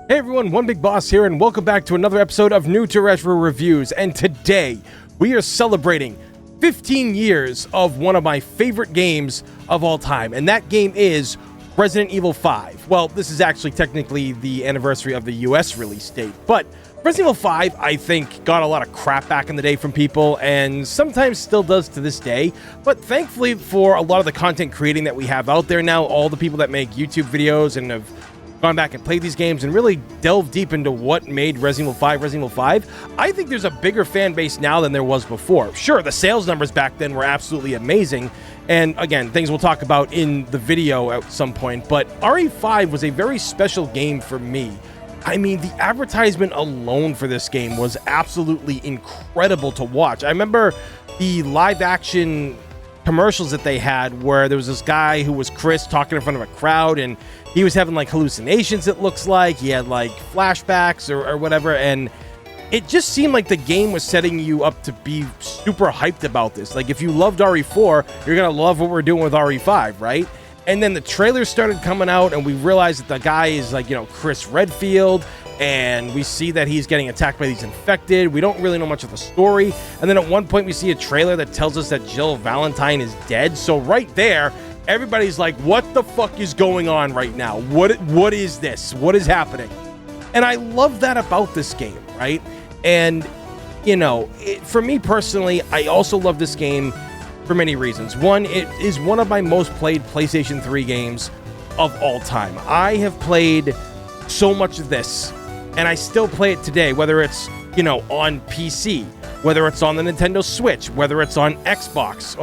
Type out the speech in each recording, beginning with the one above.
Hey everyone, One Big Boss here, and welcome back to another episode of New to Retro Reviews. And today, we are celebrating 15 years of one of my favorite games of all time, and that game is Resident Evil 5. Well, this is actually technically the anniversary of the US release date, but Resident Evil 5, I think, got a lot of crap back in the day from people, and sometimes still does to this day. But thankfully, for a lot of the content creating that we have out there now, all the people that make YouTube videos and have gone back and played these games and really delved deep into what made Resident Evil 5, I think there's a bigger fan base now than there was before. Sure, the sales numbers back then were absolutely amazing, and again, things we'll talk about in the video at some point, but RE5 was a very special game for me. I mean, the advertisement alone for this game was absolutely incredible to watch. I remember the live-action commercials that they had where there was this guy who was Chris talking in front of a crowd, and he was having like hallucinations, it looks like. He had like flashbacks or whatever, and it just seemed like the game was setting you up to be super hyped about this. Like, if you loved RE4, you're gonna love what we're doing with RE5, right? And then the trailers started coming out, and we realized that the guy is like, Chris Redfield, and we see that he's getting attacked by these infected. We don't really know much of the story. And then at one point we see a trailer that tells us that Jill Valentine is dead. So right there, everybody's like, what the fuck is going on right now? What is this? What is happening? And I love that about this game, right? And, for me personally, I also love this game for many reasons. One, it is one of my most played PlayStation 3 games of all time. I have played so much of this, and I still play it today, whether it's, on PC, whether it's on the Nintendo Switch, whether it's on Xbox,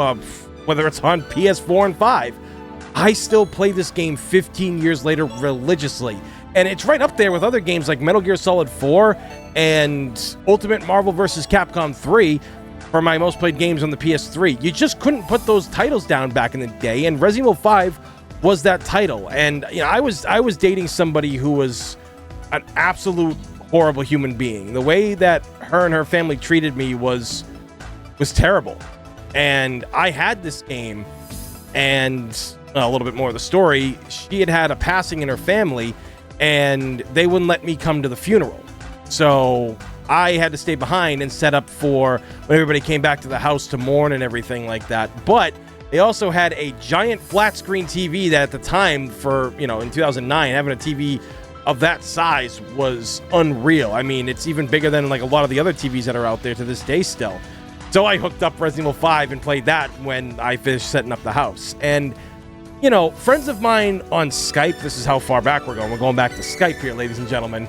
whether it's on PS4 and 5. I still play this game 15 years later religiously. And it's right up there with other games like Metal Gear Solid 4 and Ultimate Marvel vs. Capcom 3 for my most played games on the PS3. You just couldn't put those titles down back in the day, and Resident Evil 5 was that title. And I was dating somebody who was an absolute horrible human being. The way that her and her family treated me was terrible. And I had this game, and a little bit more of the story, she had a passing in her family, and they wouldn't let me come to the funeral. So I had to stay behind and set up for when everybody came back to the house to mourn and everything like that. But they also had a giant flat screen TV that at the time for, in 2009, having a TV of that size was unreal. I mean, it's even bigger than like a lot of the other TVs that are out there to this day still. So I hooked up Resident Evil 5 and played that when I finished setting up the house. And, friends of mine on Skype, this is how far back we're going. We're going back to Skype here, ladies and gentlemen.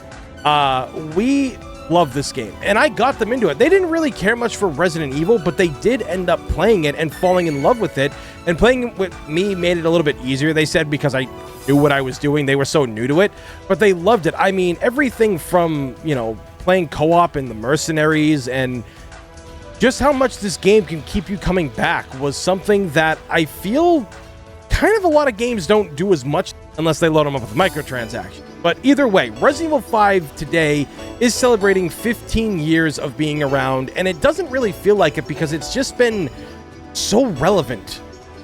We love this game, and I got them into it. They didn't really care much for Resident Evil, but they did end up playing it and falling in love with it, and playing it with me made it a little bit easier, they said, because I knew what I was doing. They were so new to it, but they loved it. I mean, everything from, playing co-op in the Mercenaries, and just how much this game can keep you coming back was something that I feel kind of a lot of games don't do as much unless they load them up with microtransactions. But either way, Resident Evil 5 today is celebrating 15 years of being around, and it doesn't really feel like it because it's just been so relevant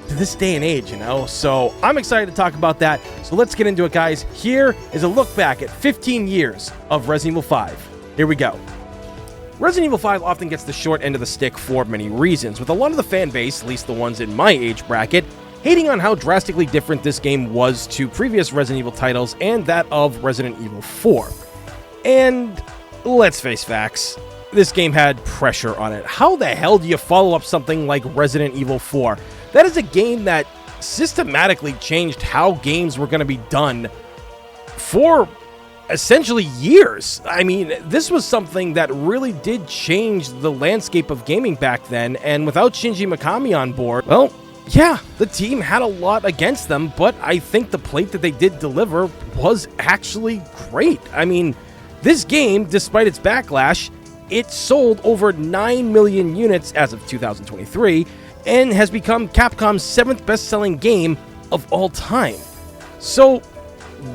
to this day and age, So I'm excited to talk about that. So let's get into it, guys. Here is a look back at 15 years of Resident Evil 5. Here we go. Resident Evil 5 often gets the short end of the stick for many reasons, with a lot of the fan base, at least the ones in my age bracket, hating on how drastically different this game was to previous Resident Evil titles and that of Resident Evil 4. And let's face facts, this game had pressure on it. How the hell do you follow up something like Resident Evil 4? That is a game that systematically changed how games were going to be done for essentially years. I mean, this was something that really did change the landscape of gaming back then, and without Shinji Mikami on board, well, yeah, the team had a lot against them, but I think the plate that they did deliver was actually great. I mean, this game, despite its backlash, it sold over 9 million units as of 2023 and has become Capcom's 7th best-selling game of all time. So,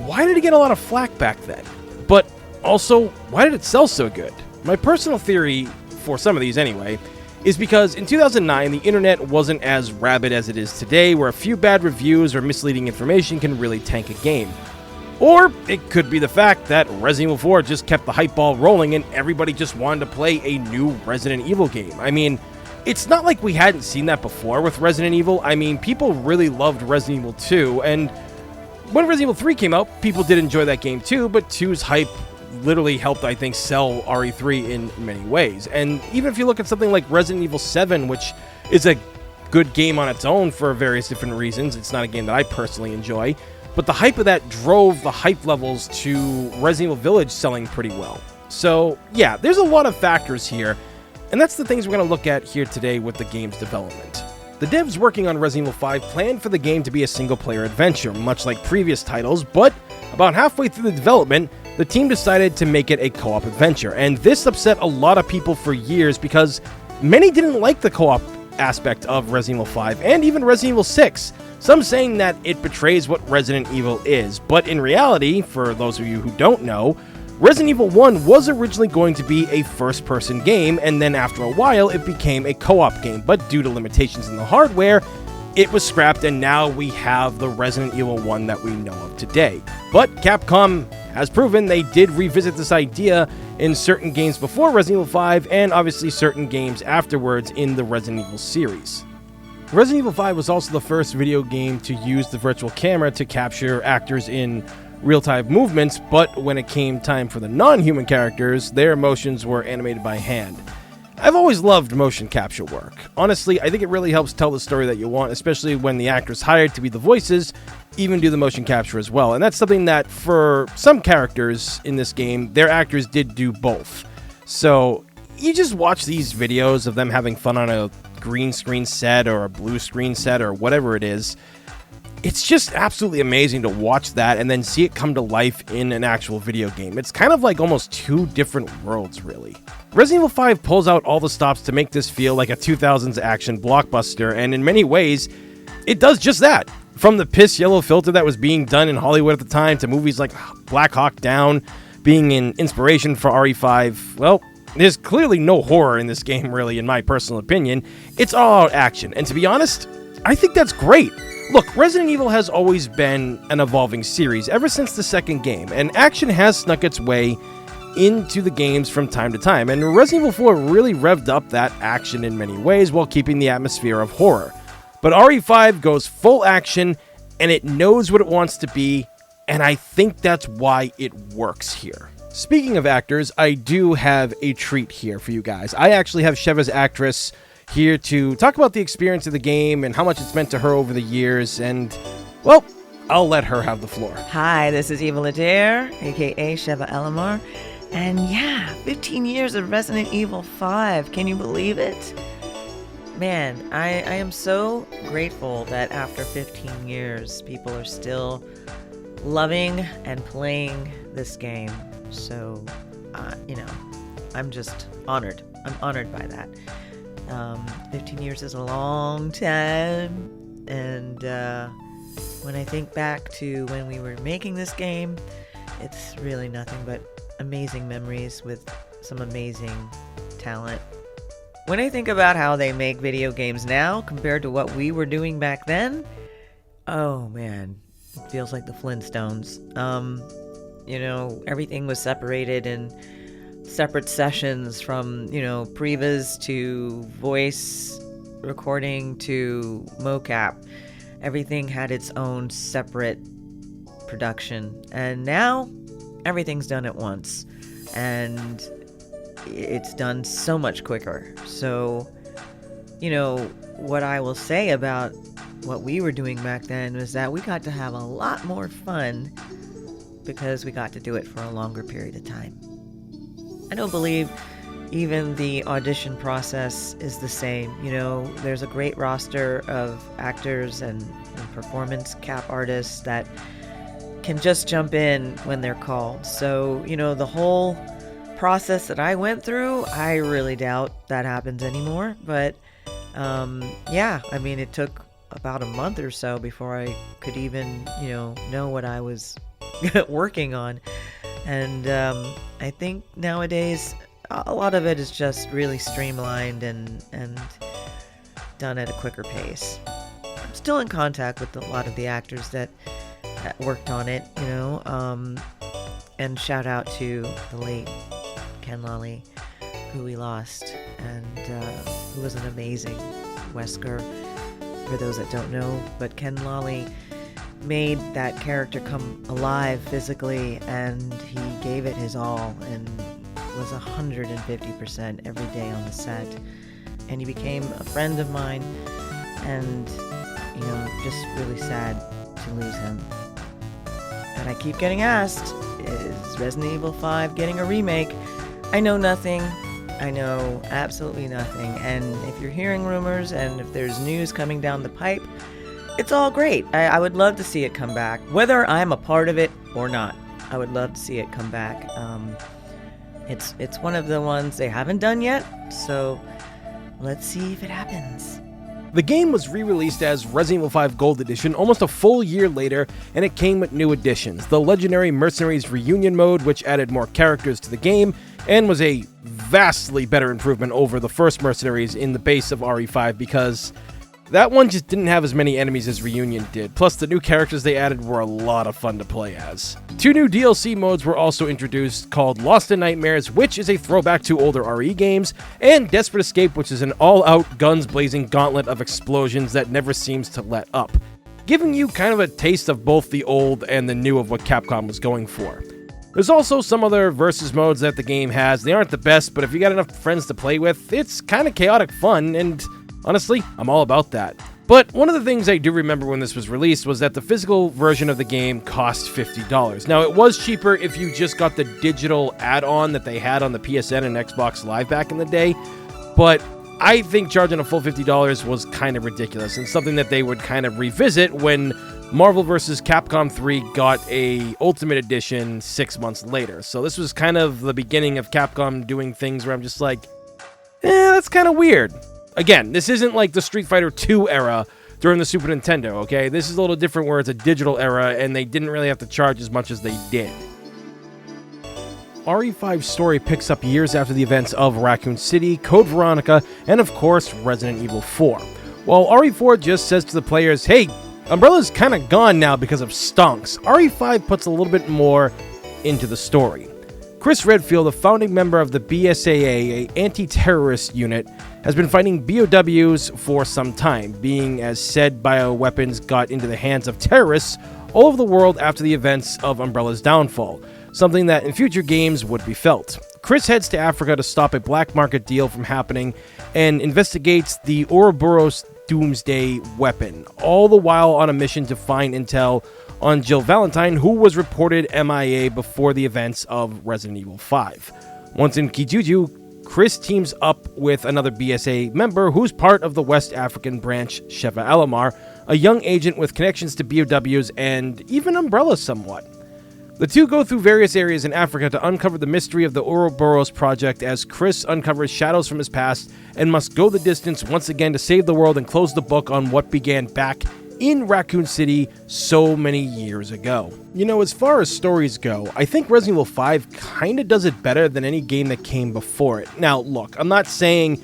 why did it get a lot of flack back then? But also, why did it sell so good? My personal theory, for some of these anyway, is because in 2009, the internet wasn't as rabid as it is today, where a few bad reviews or misleading information can really tank a game. Or it could be the fact that Resident Evil 4 just kept the hype ball rolling and everybody just wanted to play a new Resident Evil game. I mean, it's not like we hadn't seen that before with Resident Evil. I mean, people really loved Resident Evil 2, and when Resident Evil 3 came out, people did enjoy that game too, but 2's hype literally helped, I think, sell RE3 in many ways. And even if you look at something like Resident Evil 7, which is a good game on its own for various different reasons, it's not a game that I personally enjoy, but the hype of that drove the hype levels to Resident Evil Village selling pretty well. So yeah, there's a lot of factors here, and that's the things we're going to look at here today with the game's development. The devs working on Resident Evil 5 planned for the game to be a single-player adventure, much like previous titles, but about halfway through the development, the team decided to make it a co-op adventure, and this upset a lot of people for years because many didn't like the co-op aspect of Resident Evil 5 and even Resident Evil 6, some saying that it betrays what Resident Evil is, but in reality, for those of you who don't know, Resident Evil 1 was originally going to be a first-person game, and then after a while it became a co-op game, but due to limitations in the hardware, it was scrapped, and now we have the Resident Evil 1 that we know of today. But Capcom has proven they did revisit this idea in certain games before Resident Evil 5, and obviously certain games afterwards in the Resident Evil series. Resident Evil 5 was also the first video game to use the virtual camera to capture actors in real-time movements, but when it came time for the non-human characters, their emotions were animated by hand. I've always loved motion capture work. Honestly, I think it really helps tell the story that you want, especially when the actors hired to be the voices even do the motion capture as well. And that's something that, for some characters in this game, their actors did do both. So, you just watch these videos of them having fun on a green screen set or a blue screen set or whatever it is. It's just absolutely amazing to watch that and then see it come to life in an actual video game. It's kind of like almost two different worlds, really. Resident Evil 5 pulls out all the stops to make this feel like a 2000s action blockbuster, and in many ways, it does just that. From the piss yellow filter that was being done in Hollywood at the time to movies like Black Hawk Down being an inspiration for RE5, well, there's clearly no horror in this game, really, in my personal opinion. It's all out action, and to be honest, I think that's great. Look, Resident Evil has always been an evolving series ever since the second game, and action has snuck its way into the games from time to time, and Resident Evil 4 really revved up that action in many ways while keeping the atmosphere of horror. But RE5 goes full action, and it knows what it wants to be, and I think that's why it works here. Speaking of actors, I do have a treat here for you guys. I actually have Cheva's actress here to talk about the experience of the game and how much it's meant to her over the years, and, well, I'll let her have the floor. Hi, this is Eva Adair, aka Cheva Elamar, and yeah, 15 years of Resident Evil 5, can you believe it? Man, I am so grateful that after 15 years, people are still loving and playing this game, so, I'm just honored. I'm honored by that. 15 years is a long time, and when I think back to when we were making this game, it's really nothing but amazing memories with some amazing talent. When I think about how they make video games now compared to what we were doing back then, oh man, it feels like the Flintstones. Everything was separated in separate sessions, from previs to voice recording to mocap. Everything had its own separate production, and now everything's done at once, and it's done so much quicker. So what I will say about what we were doing back then was that we got to have a lot more fun because we got to do it for a longer period of time. I don't believe even the audition process is the same. There's a great roster of actors and performance cap artists that can just jump in when they're called. So, the whole process that I went through, I really doubt that happens anymore. But, it took about a month or so before I could even, know what I was working on. And I think nowadays a lot of it is just really streamlined and done at a quicker pace. I'm still in contact with a lot of the actors that worked on it, and shout out to the late Ken Lally, who we lost, and who was an amazing Wesker, for those that don't know. But Ken Lally made that character come alive physically, and he gave it his all and was 150% every day on the set. And he became a friend of mine, and just really sad to lose him. And I keep getting asked, is Resident Evil 5 getting a remake? I know nothing. I know absolutely nothing. And if you're hearing rumors and if there's news coming down the pipe, it's all great. I would love to see it come back, whether I'm a part of it or not. I would love to see it come back. It's one of the ones they haven't done yet, so let's see if it happens. The game was re-released as Resident Evil 5 Gold Edition almost a full year later, and it came with new additions. The legendary Mercenaries Reunion mode, which added more characters to the game, and was a vastly better improvement over the first Mercenaries in the base of RE5, because that one just didn't have as many enemies as Reunion did. Plus, the new characters they added were a lot of fun to play as. 2 new DLC modes were also introduced, called Lost in Nightmares, which is a throwback to older RE games, and Desperate Escape, which is an all-out, guns-blazing gauntlet of explosions that never seems to let up, giving you kind of a taste of both the old and the new of what Capcom was going for. There's also some other versus modes that the game has. They aren't the best, but if you got enough friends to play with, it's kind of chaotic fun, and honestly, I'm all about that. But one of the things I do remember when this was released was that the physical version of the game cost $50. Now, it was cheaper if you just got the digital add-on that they had on the PSN and Xbox Live back in the day, but I think charging a full $50 was kind of ridiculous, and something that they would kind of revisit when Marvel vs. Capcom 3 got a Ultimate Edition 6 months later. So this was kind of the beginning of Capcom doing things where I'm just like, that's kind of weird. Again, this isn't like the Street Fighter 2 era during the Super Nintendo, okay? This is a little different where it's a digital era, and they didn't really have to charge as much as they did. RE5's story picks up years after the events of Raccoon City, Code Veronica, and of course, Resident Evil 4. While RE4 just says to the players, hey, Umbrella's kind of gone now because of stonks, RE5 puts a little bit more into the story. Chris Redfield, a founding member of the BSAA, an anti-terrorist unit, has been fighting BOWs for some time, being as said bioweapons got into the hands of terrorists all over the world after the events of Umbrella's downfall, something that in future games would be felt. Chris heads to Africa to stop a black market deal from happening and investigates the Ouroboros Doomsday weapon, all the while on a mission to find intel on Jill Valentine, who was reported MIA before the events of Resident Evil 5. Once in Kijuju, Chris teams up with another BSA member who's part of the West African branch, Cheva Alamar, a young agent with connections to BOWs and even Umbrella somewhat. The two go through various areas in Africa to uncover the mystery of the Ouroboros project as Chris uncovers shadows from his past and must go the distance once again to save the world and close the book on what began back in Raccoon City so many years ago. As far as stories go, I think Resident Evil 5 kinda does it better than any game that came before it. Now, look, I'm not saying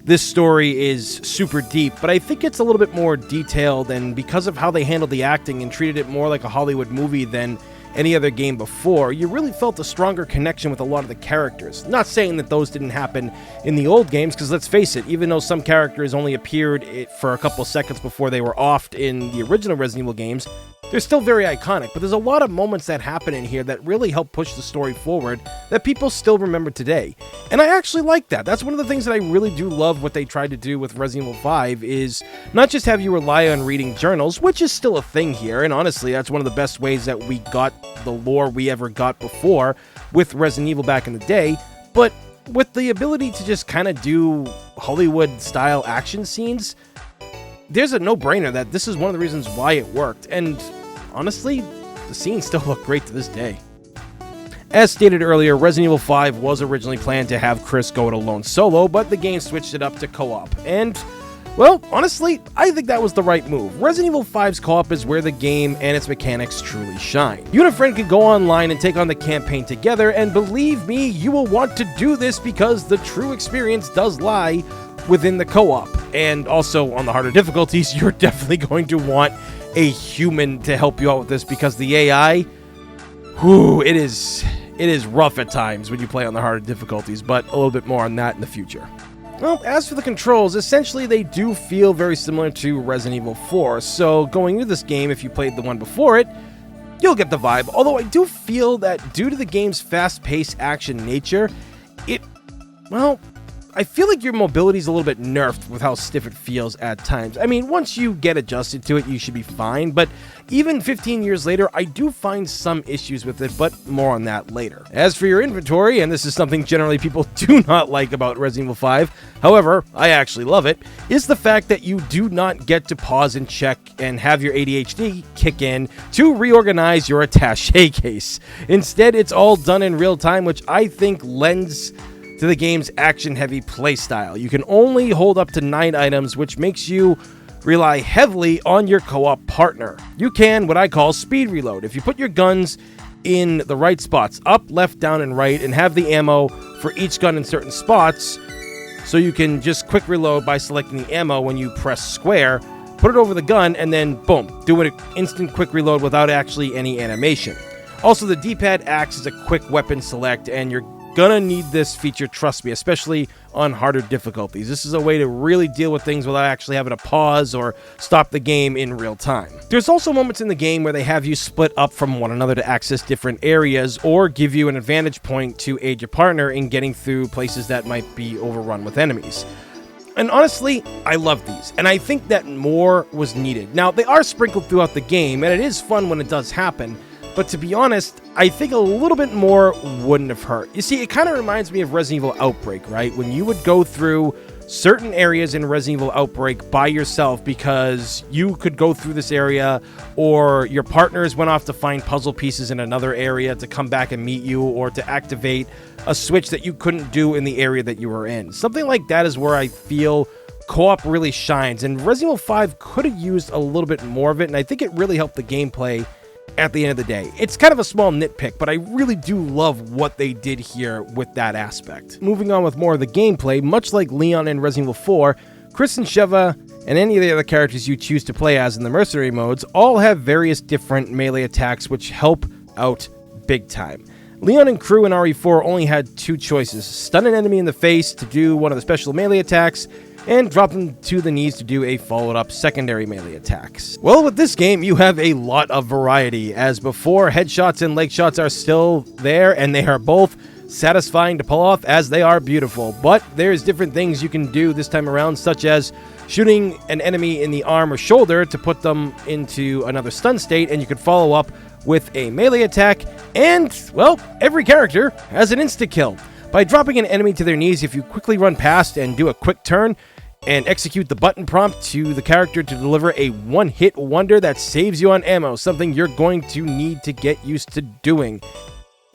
this story is super deep, but I think it's a little bit more detailed, and because of how they handled the acting and treated it more like a Hollywood movie than any other game before, you really felt a stronger connection with a lot of the characters. Not saying that those didn't happen in the old games, because let's face it, even though some characters only appeared for a couple seconds before they were offed in the original Resident Evil games, they're still very iconic, but there's a lot of moments that happen in here that really help push the story forward that people still remember today. And I actually like that. That's one of the things that I really do love what they tried to do with Resident Evil 5 is not just have you rely on reading journals, which is still a thing here, and honestly, that's one of the best ways that we got the lore we ever got before with Resident Evil back in the day, but with the ability to just kind of do Hollywood-style action scenes, there's a no-brainer that this is one of the reasons why it worked, and honestly, the scenes still look great to this day. As stated earlier, Resident Evil 5 was originally planned to have Chris go it alone solo, but the game switched it up to co-op, and well, honestly, I think that was the right move. Resident Evil 5's co-op is where the game and its mechanics truly shine. You and a friend can go online and take on the campaign together, and believe me, you will want to do this because the true experience does lie within the co-op. And also, on the harder difficulties, you're definitely going to want a human to help you out with this, because the AI, it is rough at times when you play on the harder difficulties, but a little bit more on that in the future. Well, as for the controls, essentially they do feel very similar to Resident Evil 4, so going into this game, if you played the one before it, you'll get the vibe. Although I do feel that due to the game's fast-paced action nature, I feel like your mobility is a little bit nerfed with how stiff it feels at times. I mean, once you get adjusted to it, you should be fine, but even 15 years later, I do find some issues with it, but more on that later. As for your inventory, and this is something generally people do not like about Resident Evil 5, however, I actually love it, is the fact that you do not get to pause and check and have your ADHD kick in to reorganize your attaché case. Instead, it's all done in real time, which I think lends to the game's action-heavy playstyle. You can only hold up to 9 items, which makes you rely heavily on your co-op partner. You can, what I call, speed reload. If you put your guns in the right spots, up, left, down, and right, and have the ammo for each gun in certain spots, so you can just quick reload by selecting the ammo when you press square, put it over the gun, and then, boom, do an instant quick reload without actually any animation. Also, the D-pad acts as a quick weapon select, and you're gonna need this feature, trust me, especially on harder difficulties. This is a way to really deal with things without actually having to pause or stop the game in real time. There's also moments in the game where they have you split up from one another to access different areas or give you an advantage point to aid your partner in getting through places that might be overrun with enemies. And honestly, I love these, and I think that more was needed. Now, they are sprinkled throughout the game, and it is fun when it does happen, but to be honest, I think a little bit more wouldn't have hurt. You see, it kind of reminds me of Resident Evil Outbreak, right? When you would go through certain areas in Resident Evil Outbreak by yourself because you could go through this area, or your partners went off to find puzzle pieces in another area to come back and meet you, or to activate a switch that you couldn't do in the area that you were in. Something like that is where I feel co-op really shines, and Resident Evil 5 could have used a little bit more of it, and I think it really helped the gameplay at the end of the day. It's kind of a small nitpick, but I really do love what they did here with that aspect. Moving on with more of the gameplay, much like Leon in Resident Evil 4, Chris and Cheva, and any of the other characters you choose to play as in the Mercenary modes, all have various different melee attacks which help out big time. Leon and crew in RE4 only had 2 choices: stun an enemy in the face to do one of the special melee attacks, and drop them to the knees to do a followed-up secondary melee attacks. Well, with this game, you have a lot of variety. As before, headshots and leg shots are still there, and they are both satisfying to pull off as they are beautiful. But there's different things you can do this time around, such as shooting an enemy in the arm or shoulder to put them into another stun state, and you can follow up with a melee attack, and, well, every character has an insta-kill. By dropping an enemy to their knees, if you quickly run past and do a quick turn, and execute the button prompt to the character to deliver a one-hit wonder that saves you on ammo, something you're going to need to get used to doing.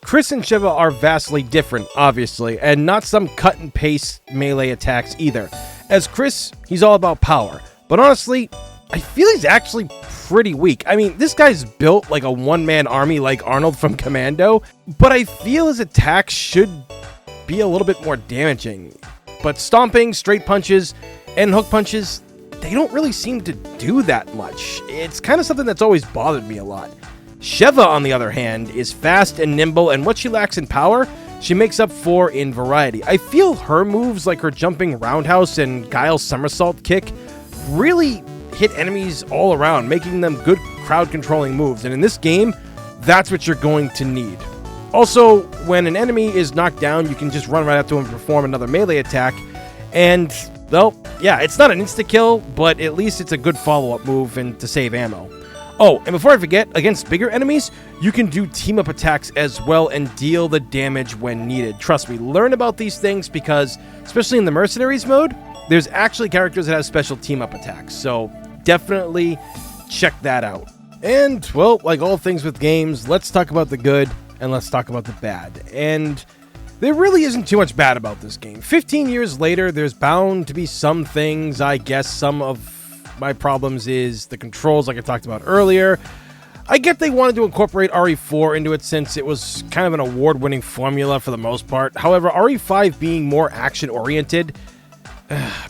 Chris and Cheva are vastly different, obviously, and not some cut-and-paste melee attacks either. As Chris, he's all about power, but honestly, I feel he's actually pretty weak. I mean, this guy's built like a one-man army like Arnold from Commando, but I feel his attacks should be a little bit more damaging. But stomping, straight punches, and hook punches, they don't really seem to do that much. It's kind of something that's always bothered me a lot. Cheva, on the other hand, is fast and nimble, and what she lacks in power, she makes up for in variety. I feel her moves, like her jumping roundhouse and Guile somersault kick, really hit enemies all around, making them good crowd-controlling moves, and in this game, that's what you're going to need. Also, when an enemy is knocked down, you can just run right up to him and perform another melee attack. And, well, yeah, it's not an insta-kill, but at least it's a good follow-up move and to save ammo. Oh, and before I forget, against bigger enemies, you can do team-up attacks as well and deal the damage when needed. Trust me, learn about these things because, especially in the Mercenaries mode, there's actually characters that have special team-up attacks. So, definitely check that out. And, well, like all things with games, let's talk about the good. And let's talk about the bad. And there really isn't too much bad about this game. 15 years later, there's bound to be some things. I guess some of my problems is the controls, like I talked about earlier. I get they wanted to incorporate RE4 into it since it was kind of an award-winning formula for the most part. However, RE5 being more action-oriented,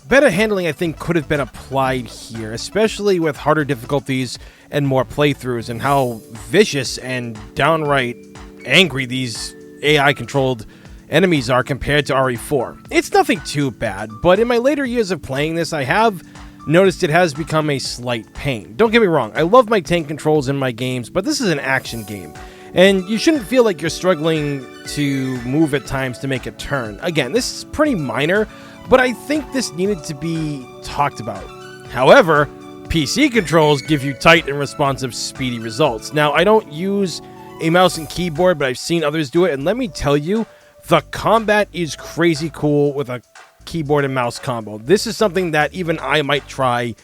Better handling, I think, could have been applied here, especially with harder difficulties and more playthroughs, and how vicious and downright angry these AI-controlled enemies are compared to RE4. It's nothing too bad, but in my later years of playing this, I have noticed it has become a slight pain. Don't get me wrong, I love my tank controls in my games, but this is an action game, and you shouldn't feel like you're struggling to move at times to make a turn. Again, this is pretty minor, but I think this needed to be talked about. However, PC controls give you tight and responsive, speedy results. Now, I don't use a mouse and keyboard, but I've seen others do it, and let me tell you, the combat is crazy cool with a keyboard and mouse combo. This is something that even I might try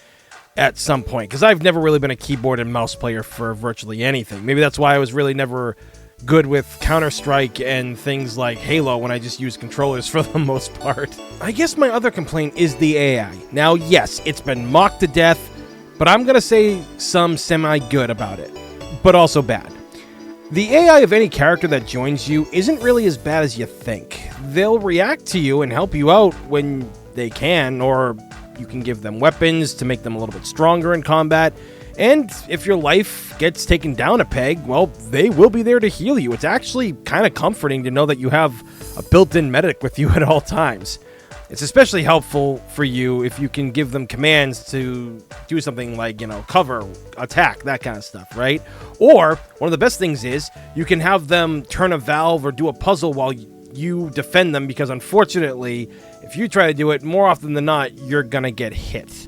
at some point, because I've never really been a keyboard and mouse player for virtually anything. Maybe that's why I was really never good with Counter-Strike and things like Halo when I just use controllers for the most part. I guess my other complaint is the AI. Now, yes, it's been mocked to death, but I'm gonna say some semi-good about it, but also bad. The AI of any character that joins you isn't really as bad as you think. They'll react to you and help you out when they can, or you can give them weapons to make them a little bit stronger in combat. And if your life gets taken down a peg, well, they will be there to heal you. It's actually kind of comforting to know that you have a built-in medic with you at all times. It's especially helpful for you if you can give them commands to do something like, cover, attack, that kind of stuff, right? Or, one of the best things is, you can have them turn a valve or do a puzzle while you defend them, because unfortunately, if you try to do it, more often than not, you're gonna get hit.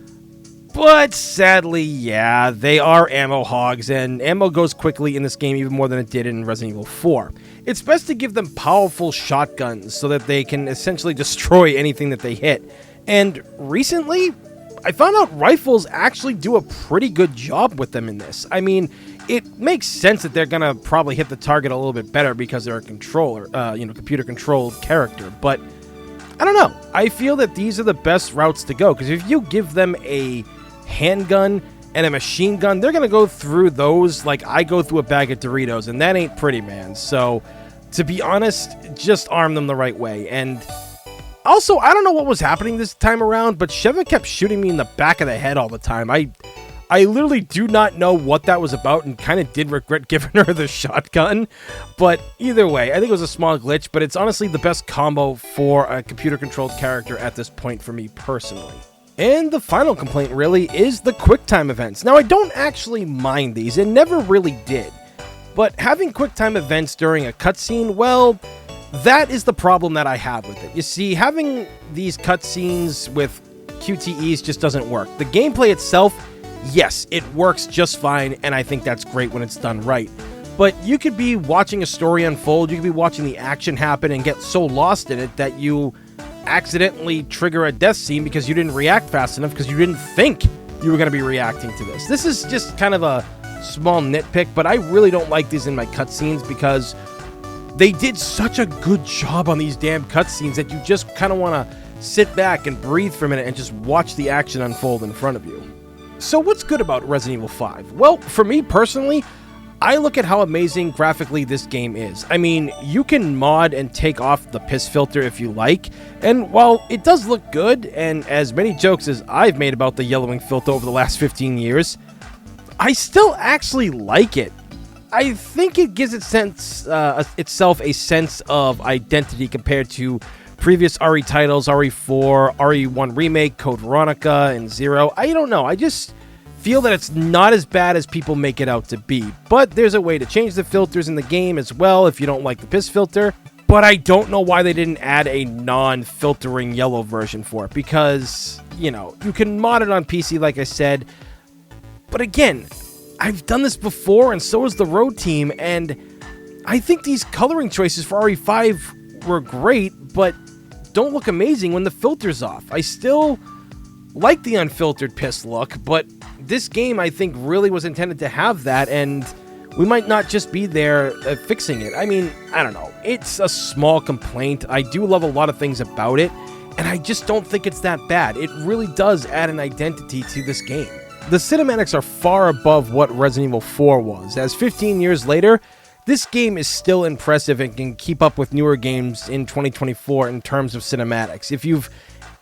But sadly, yeah, they are ammo hogs, and ammo goes quickly in this game even more than it did in Resident Evil 4. It's best to give them powerful shotguns so that they can essentially destroy anything that they hit. And recently, I found out rifles actually do a pretty good job with them in this. I mean, it makes sense that they're gonna probably hit the target a little bit better because they're a controller, computer-controlled character, but I don't know. I feel that these are the best routes to go, because if you give them a handgun and a machine gun, they're gonna go through those like I go through a bag of Doritos, and that ain't pretty, man. So, to be honest, just arm them the right way. And also, I don't know what was happening this time around, but Cheva kept shooting me in the back of the head all the time. I literally do not know what that was about, and kind of did regret giving her the shotgun. But either way, I think it was a small glitch, but it's honestly the best combo for a computer-controlled character at this point for me personally. And the final complaint, really, is the QuickTime events. Now, I don't actually mind these, and never really did. But having QuickTime events during a cutscene, well, that is the problem that I have with it. You see, having these cutscenes with QTEs just doesn't work. The gameplay itself, yes, it works just fine, and I think that's great when it's done right. But you could be watching a story unfold, you could be watching the action happen and get so lost in it that you accidentally trigger a death scene because you didn't react fast enough because you didn't think you were going to be reacting to this. This is just kind of a small nitpick, but I really don't like these in my cutscenes because they did such a good job on these damn cutscenes that you just kind of want to sit back and breathe for a minute and just watch the action unfold in front of you. So what's good about Resident Evil 5? Well, for me personally, I look at how amazing graphically this game is. I mean, you can mod and take off the piss filter if you like, and while it does look good, and as many jokes as I've made about the yellowing filter over the last 15 years, I still actually like it. I think it gives itself a sense of identity compared to previous RE titles, RE4, RE1 Remake, Code Veronica, and Zero. I don't know, I just feel that it's not as bad as people make it out to be. But there's a way to change the filters in the game as well if you don't like the piss filter. But I don't know why they didn't add a non-filtering yellow version for it, because, you can mod it on PC like I said. But again, I've done this before, and so has the Road team, and I think these coloring choices for RE5 were great, but don't look amazing when the filter's off. I still like the unfiltered piss look, but this game, I think, really was intended to have that, and we might not just be there fixing it. I mean, I don't know. It's a small complaint. I do love a lot of things about it, and I just don't think it's that bad. It really does add an identity to this game. The cinematics are far above what Resident Evil 4 was, as 15 years later, this game is still impressive and can keep up with newer games in 2024 in terms of cinematics. If you've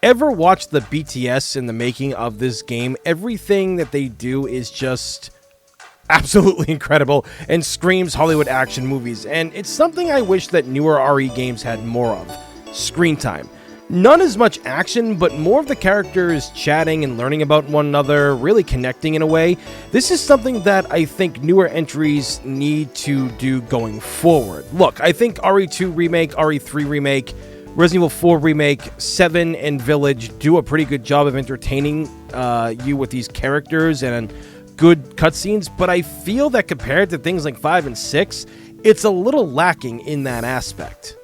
ever watched the BTS in the making of this game, everything that they do is just absolutely incredible and screams Hollywood action movies. And it's something I wish that newer RE games had more of. Screen time. None as much action, but more of the characters chatting and learning about one another, really connecting in a way. This is something that I think newer entries need to do going forward. Look, I think RE2 Remake, RE3 Remake, Resident Evil 4 Remake, 7, and Village do a pretty good job of entertaining you with these characters and good cutscenes, but I feel that compared to things like 5 and 6, it's a little lacking in that aspect.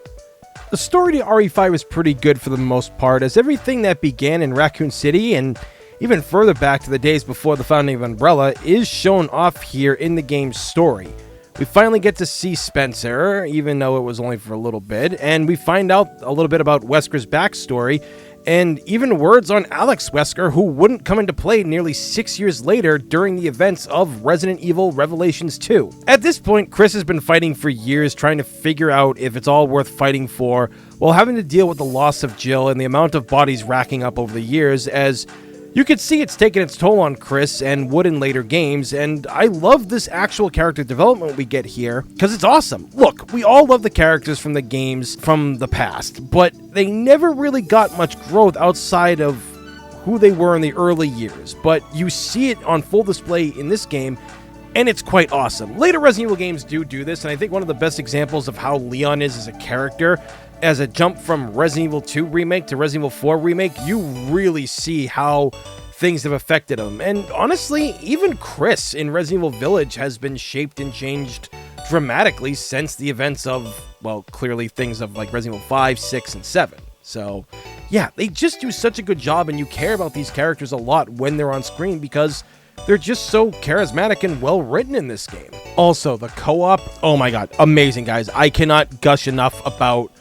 The story to RE5 is pretty good for the most part, as everything that began in Raccoon City and even further back to the days before the founding of Umbrella is shown off here in the game's story. We finally get to see Spencer, even though it was only for a little bit, and we find out a little bit about Wesker's backstory, and even words on Alex Wesker, who wouldn't come into play nearly 6 years later during the events of Resident Evil Revelations 2. At this point, Chris has been fighting for years, trying to figure out if it's all worth fighting for, while having to deal with the loss of Jill and the amount of bodies racking up over the years, as you can see it's taken its toll on Chris and would in later games, and I love this actual character development we get here, because it's awesome. Look, we all love the characters from the games from the past, but they never really got much growth outside of who they were in the early years, but you see it on full display in this game, and it's quite awesome. Later Resident Evil games do this, and I think one of the best examples of how Leon is as a character, as a jump from Resident Evil 2 Remake to Resident Evil 4 Remake, you really see how things have affected him. And honestly, even Chris in Resident Evil Village has been shaped and changed dramatically since the events of, well, clearly things of like Resident Evil 5, 6, and 7. So, yeah, they just do such a good job, and you care about these characters a lot when they're on screen because they're just so charismatic and well written in this game. Also, the co-op, oh my god, amazing, guys. I cannot gush enough about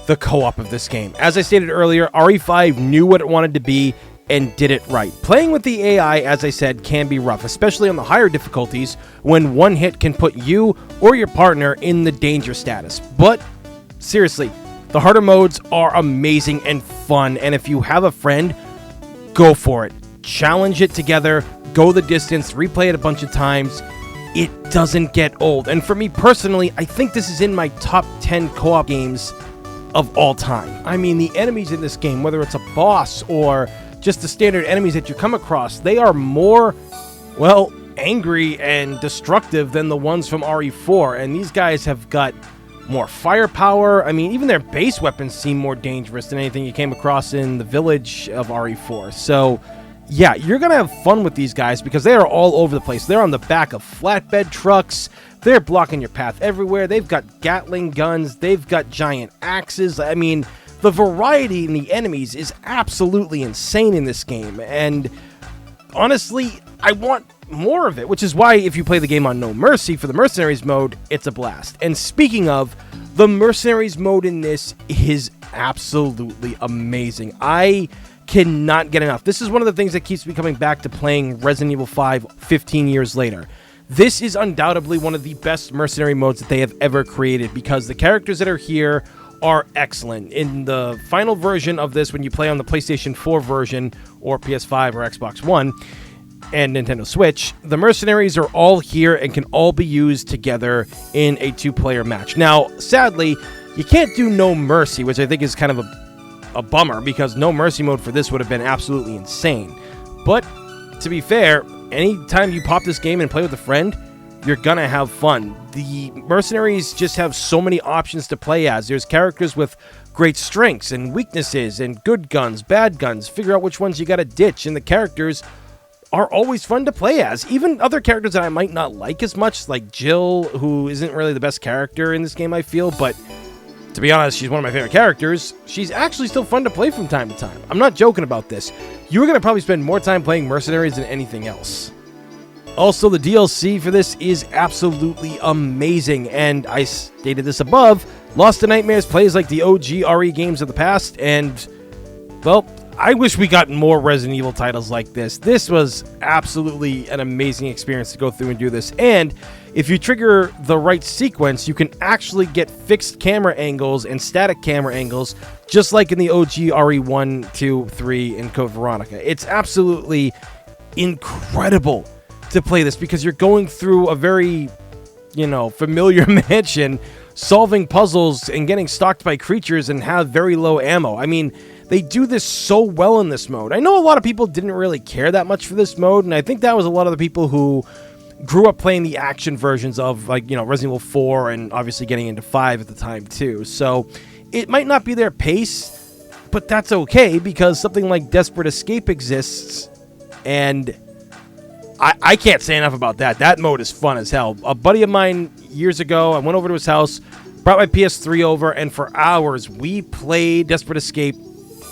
the co-op of this game. As I stated earlier, RE5 knew what it wanted to be and did it right. Playing with the AI, as I said, can be rough, especially on the higher difficulties when one hit can put you or your partner in the danger status. But seriously, the harder modes are amazing and fun, and if you have a friend, go for it. Challenge it together, go the distance, replay it a bunch of times. It doesn't get old. And for me personally, I think this is in my top 10 co-op games of all time. I mean, the enemies in this game, whether it's a boss or just the standard enemies that you come across, they are more, well, angry and destructive than the ones from RE4, and these guys have got more firepower. I mean, even their base weapons seem more dangerous than anything you came across in the village of RE4. So, yeah, you're going to have fun with these guys because they are all over the place. They're on the back of flatbed trucks. They're blocking your path everywhere. They've got Gatling guns. They've got giant axes. I mean, the variety in the enemies is absolutely insane in this game. And honestly, I want more of it, which is why if you play the game on No Mercy for the Mercenaries mode, it's a blast. And speaking of, the Mercenaries mode in this is absolutely amazing. I cannot get enough. This is one of the things that keeps me coming back to playing Resident Evil 5 15 years later. This is undoubtedly one of the best mercenary modes that they have ever created because the characters that are here are excellent. In the final version of this, when you play on the PlayStation 4 version or PS5 or Xbox One and Nintendo Switch, the mercenaries are all here and can all be used together in a two-player match. Now, sadly, you can't do No Mercy, which I think is kind of a bummer because No Mercy mode for this would have been absolutely insane. But to be fair, anytime you pop this game and play with a friend, you're gonna have fun. The mercenaries just have so many options to play as. There's characters with great strengths and weaknesses and good guns, bad guns. Figure out which ones you gotta ditch, and the characters are always fun to play as. Even other characters that I might not like as much, like Jill, who isn't really the best character in this game, I feel, but to be honest, she's one of my favorite characters. She's actually still fun to play from time to time. I'm not joking about this. You're going to probably spend more time playing Mercenaries than anything else. Also, the DLC for this is absolutely amazing, and I stated this above, Lost in Nightmares plays like the OG RE games of the past, and, well, I wish we got more Resident Evil titles like this. This was absolutely an amazing experience to go through and do this, and if you trigger the right sequence, you can actually get fixed camera angles and static camera angles, just like in the OG RE1, 2, 3, and Code Veronica. It's absolutely incredible to play this because you're going through a very, familiar mansion, solving puzzles and getting stalked by creatures and have very low ammo. I mean, they do this so well in this mode. I know a lot of people didn't really care that much for this mode, and I think that was a lot of the people who grew up playing the action versions of, Resident Evil 4 and obviously getting into 5 at the time, too. So it might not be their pace, but that's okay because something like Desperate Escape exists, and I can't say enough about that. That mode is fun as hell. A buddy of mine years ago, I went over to his house, brought my PS3 over, and for hours we played Desperate Escape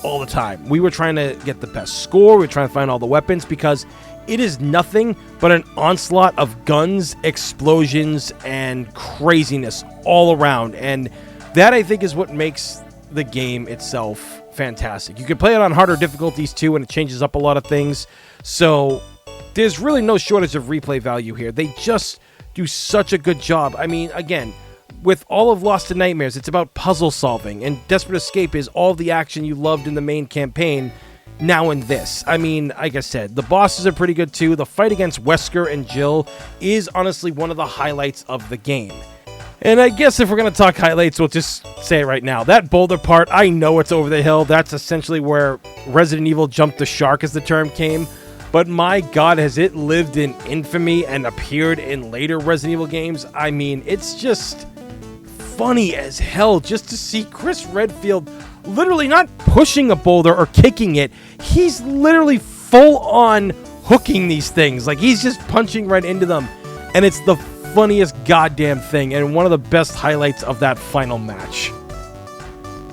all the time. We were trying to get the best score. We were trying to find all the weapons because it is nothing but an onslaught of guns, explosions, and craziness all around. And that, I think, is what makes the game itself fantastic. You can play it on harder difficulties too, and it changes up a lot of things. So there's really no shortage of replay value here. They just do such a good job. I mean, again, with all of Lost in Nightmares, it's about puzzle solving, and Desperate Escape is all the action you loved in the main campaign now in this. I mean, like I said, the bosses are pretty good too. The fight against Wesker and Jill is honestly one of the highlights of the game. And I guess if we're going to talk highlights, we'll just say it right now. That boulder part, I know it's over the hill. That's essentially where Resident Evil jumped the shark, as the term came. But my God, has it lived in infamy and appeared in later Resident Evil games? I mean, it's just funny as hell just to see Chris Redfield literally not pushing a boulder or kicking it. He's literally full on hooking these things. Like, he's just punching right into them. And it's the funniest goddamn thing and one of the best highlights of that final match.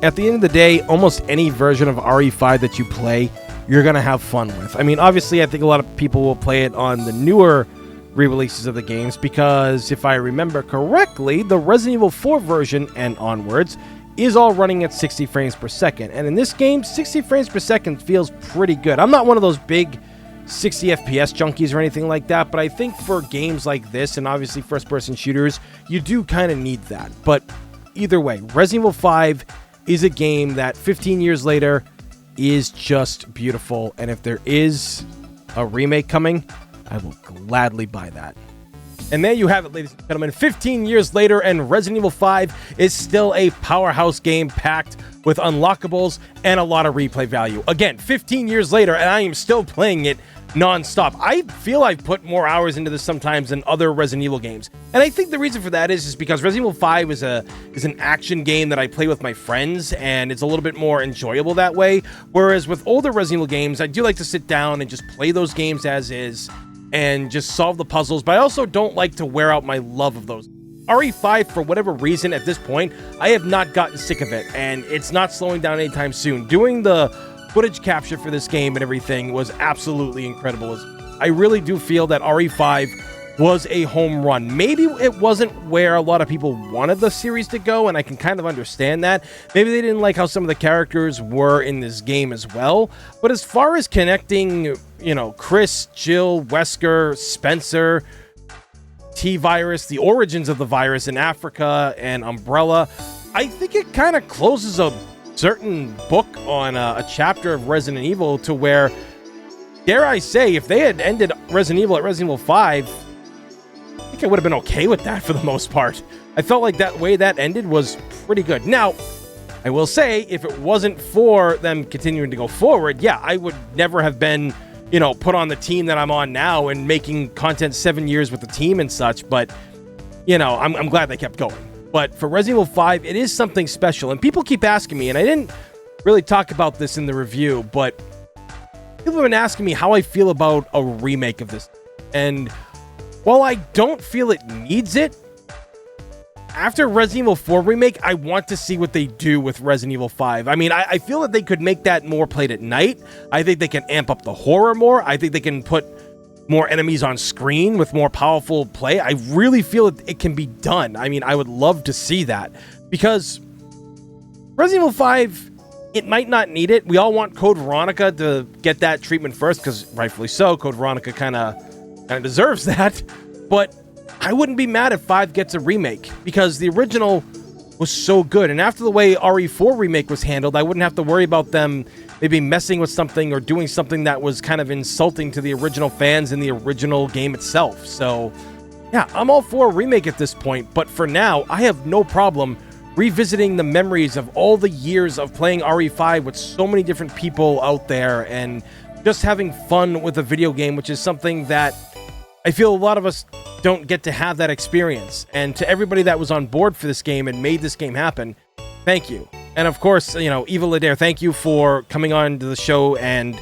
At the end of the day, almost any version of RE5 that you play, you're going to have fun with. I mean, obviously, I think a lot of people will play it on the newer re-releases of the games because, if I remember correctly, the Resident Evil 4 version and onwards is all running at 60 frames per second. And in this game, 60 frames per second feels pretty good. I'm not one of those big 60 FPS junkies or anything like that, but I think for games like this, and obviously first-person shooters, you do kind of need that. But either way, Resident Evil 5 is a game that 15 years later is just beautiful, and if there is a remake coming, I will gladly buy that. And there you have it, ladies and gentlemen. 15 years later, and Resident Evil 5 is still a powerhouse game packed with unlockables and a lot of replay value. Again, 15 years later, and I am still playing it non-stop. I feel I've put more hours into this sometimes than other Resident Evil games. And I think the reason for that is because Resident Evil 5 is an action game that I play with my friends, and it's a little bit more enjoyable that way. Whereas with older Resident Evil games, I do like to sit down and just play those games as is and just solve the puzzles, but I also don't like to wear out my love of those. RE5, for whatever reason at this point, I have not gotten sick of it, and it's not slowing down anytime soon. Doing the footage capture for this game and everything was absolutely incredible. I really do feel that RE5 was a home run. Maybe it wasn't where a lot of people wanted the series to go, and I can kind of understand that. Maybe they didn't like how some of the characters were in this game as well. But as far as connecting, Chris, Jill, Wesker, Spencer, T-Virus, the origins of the virus in Africa, and Umbrella, I think it kind of closes a certain book on a chapter of Resident Evil to where, dare I say, if they had ended Resident Evil at Resident Evil 5, I think I would have been okay with that for the most part. I felt like that way that ended was pretty good. Now, I will say, if it wasn't for them continuing to go forward, yeah, I would never have been, put on the team that I'm on now and making content 7 years with the team and such, but, I'm glad they kept going. But for Resident Evil 5, it is something special. And people keep asking me, and I didn't really talk about this in the review, but people have been asking me how I feel about a remake of this. And while I don't feel it needs it, after Resident Evil 4 remake, I want to see what they do with Resident Evil 5. I mean, I feel that they could make that more played at night. I think they can amp up the horror more. I think they can put more enemies on screen with more powerful play. I really feel it can be done. I mean, I would love to see that because Resident Evil 5, it might not need it. We all want Code Veronica to get that treatment first because rightfully so. Code Veronica kind of deserves that. But I wouldn't be mad if 5 gets a remake, because the original was so good. And after the way RE4 remake was handled, I wouldn't have to worry about them maybe messing with something or doing something that was kind of insulting to the original fans in the original game itself. So yeah, I'm all for a remake at this point, but for now, I have no problem revisiting the memories of all the years of playing RE5 with so many different people out there and just having fun with a video game, which is something that I feel a lot of us don't get to have that experience. And to everybody that was on board for this game and made this game happen, thank you. And of course, you know, Evil Adair, thank you for coming on to the show and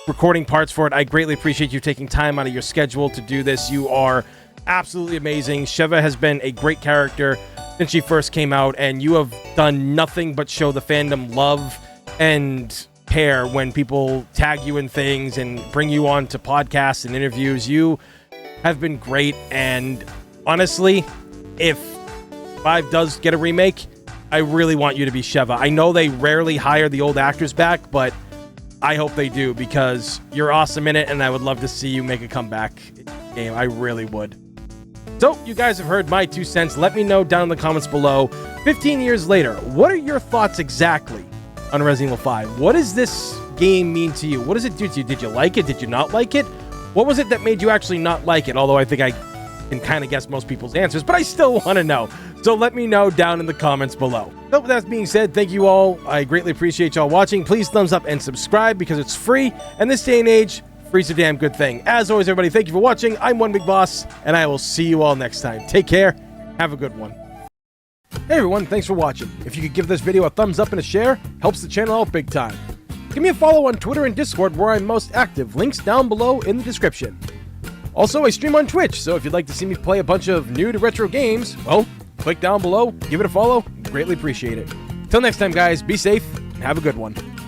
recording parts for it. I greatly appreciate you taking time out of your schedule to do this. You are absolutely amazing. Cheva has been a great character since she first came out, and you have done nothing but show the fandom love and care when people tag you in things and bring you on to podcasts and interviews. You have been great, and honestly, if 5 does get a remake, I really want you to be Cheva. I know they rarely hire the old actors back, but I hope they do, because you're awesome in it, and I would love to see you make a comeback in the game. I really would. So, you guys have heard my 2 cents. Let me know down in the comments below. 15 years later, what are your thoughts exactly on Resident Evil 5? What does this game mean to you? What does it do to you? Did you like it? Did you not like it? What was it that made you actually not like it? Although I think I can kind of guess most people's answers, but I still want to know. So let me know down in the comments below. So with that being said, thank you all. I greatly appreciate y'all watching. Please thumbs up and subscribe, because it's free. And this day and age, free's a damn good thing. As always, everybody, thank you for watching. I'm One Big Boss, and I will see you all next time. Take care. Have a good one. Hey everyone, thanks for watching. If you could give this video a thumbs up and a share, helps the channel out big time. Give me a follow on Twitter and Discord, where I'm most active. Links down below in the description. Also, I stream on Twitch, so if you'd like to see me play a bunch of new to retro games, well, click down below, give it a follow, greatly appreciate it. Till next time, guys, be safe, and have a good one.